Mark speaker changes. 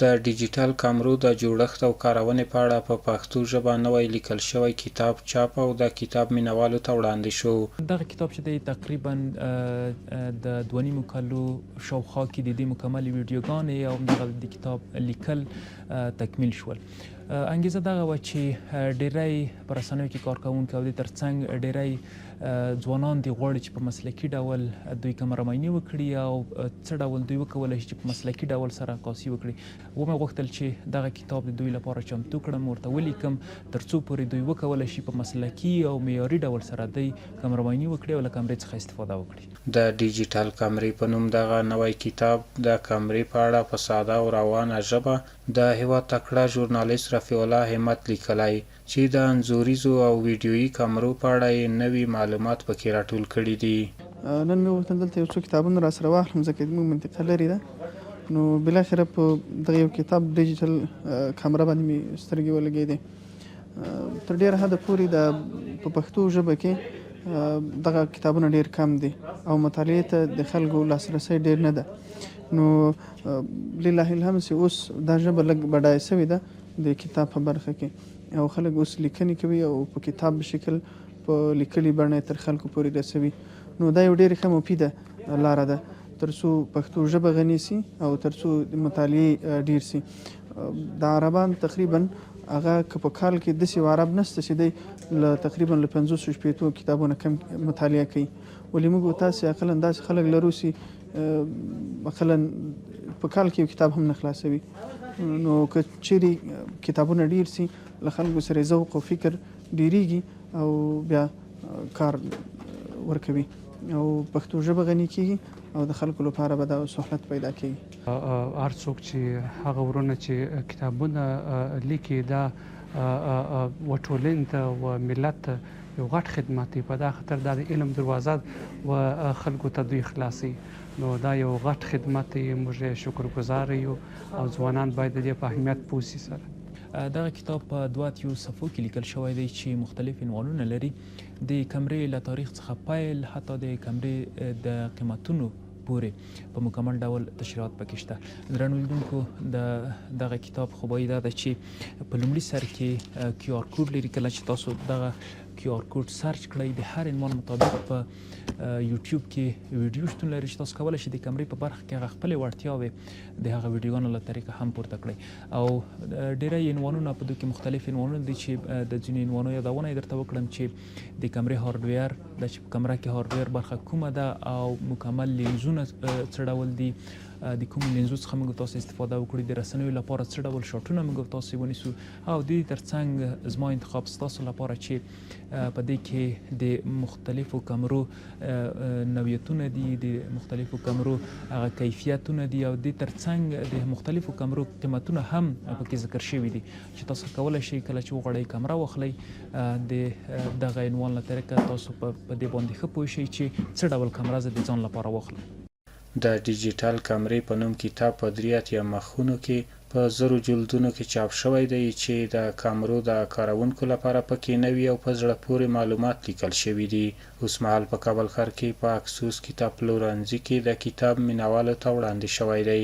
Speaker 1: د ډیجیټل کمرو د جوړښت او کارونې په اړه په پښتو ژبه نوی لیکل شوی کتاب چاپ او د کتاب مینه والو ته وړاندې شو.
Speaker 2: دغه کتاب چې دی تقریبا د 2.5 کالو شاوخوا کې د دې مکملې ویډیوګانې او همدغه د کتاب لیکل تکمیل شول. انګیزه دغه وه چې ډیری په رسنیو کې کار کوونکي او د ترڅنګ ډیری ځوانان دي غواړي چې په مسلکي ډول دوی کمرمایني وکړي او څه ډول دوی وکولی شي چې په مسلکي ډول سره عکاسي وکړي. ومې غوښتل چې دغه کتاب د دوی لپاره چمتو کړم، ورته ولیکم تر څو پورې دوی وکولی شي په مسلکي او معیاري ډول سره دوی کمرمایني وکړي او له کمرې څخه استفاده وکړي.
Speaker 1: د ډیجیټل کمرې په نوم دغه نوی کتاب د کمرې په اړه په ساده او روانه ژبه د هېواد تکړه ژورنالیست رفیع الله همت لیکلی چې د انځوریزو او ویډیویي کمرو په اړه یې نوي معلومات پکې راټول کړي دي.
Speaker 3: نن مې غوښتل دلته یو څو کتابونه راسره واخلم ځکه زموږ منطقه لرې ده، نو بالاخره په دغه یو کتاب ډیجیټل کمره باندې مې سترګې ولګېدې. تر ډېره حده پورې په پښتو ژبه کې دغه کتابونه ډېر کم دي او مطالعې ته د خلکو لاسرسی ډېر نه ده. نو لله الحمد چې اوس دا ژبه لږ بډایه سوې ده د کتاب په برخه کې او خلک اوس لیکنې کوي او په کتاب شکل په لیکلي بڼه تر خلکو پورې رسوي. نو دا یو ډېره ښه مفیده لاره ده تر څو پښتو ژبه غني سي او تر څو د مطالعې ډېر سي. د عربان تقریبا هغه که په کال کې داسې یو عرب نشته چې دی تقریبا له 50-60 کتابونه کم مطالعه کوي، ولې موږ تاسې اقلا داسې خلک لرو چې اقلا په کال کې یو کتاب هم نه خلاصوي. نو که چیرې کتابونه ډېر سي له خلکو سره ذوق او فکر ډېرېږي او بیا کار ورکوي او پښتو ژبه غني کېږي او د خلکو لپاره به دا سهولت پیدا کېږي.
Speaker 4: هر څوک چې هغه ورونه چې کتابونه لیکي دا وټولنې ته و ملت ته یو غټ خدمت دی. په دا خاطر دا د علم دروازه و خلکو ته دوی خلاصي، نو دا یو غټ خدمت دی. موږ شکرګزار یو او ځوانان باید د دې په اهمیت پوه سي. سره
Speaker 2: دغه کتاب په 2 صفحو کې لیکل شوی دی چې مختلف عنوانونه لري، د کمرې له تاریخ څخه پیل حتی د کمرې د قیمتونو پورې په مکمل ډول تشریحات پکې شته. درنو لیدونکو دغه کتاب خوبایي دا ده چې په لومړي سر کې کیو آر کوډ لري. کله چې تاسو دغه کیو آر کوډ سرچ کړئ د هر عنوان مطابق په یوټیوب کې ویډیو شتون لري چې تاسو کولی شئ د کمرې په برخه کې هغه خپلې وړتیاوې د هغه ویډیوګانو له طریقه هم پورته کړئ. او ډېری عنوانونه په دوی کې مختلف عنوانونه دي چې د ځینو عنوانو یادونه یې درته وکړم چې د کمرې هارډویر د چې په کمره کې هارډویر برخه کومه ده او مکمل لینزونه څه ډول دي، د کومو لینزو څخه موږ تاسو استفاده وکړو، د رسنیو لپاره څه ډول شاټونه موږ تاسو ونیسو او د دې ترڅنګ زما انتخاب ستاسو لپاره چې په دې کې د مختلفو کمرو نوعیتونه دي، د مختلفو کمرو هغه کیفیتونه دي او د ترڅنګ د مختلفو کمرو قیمتونه هم پکې ذکر شوي دي چې تاسو کولی شئ کله چې وغواړئ کمره واخلئ د دغه عنوان له طریقه تاسو په دې باندې ښه پوه شئ چې څه ډول کمره زه د ځان لپاره واخلم.
Speaker 1: د ډیجیټل کمرې په نوم کتاب په 3 مخونو کې په 1000 جلدونو کې چاپ شوی دی چې د کمرو د کارونکو لپاره پکې نوي او په زړه پورې معلومات لیکل شوي دي. اوس مهال په کابل ښار کې په اکسوس کتاب پلورنځي کې د کتاب مینه والو ته وړاندې شوی دی.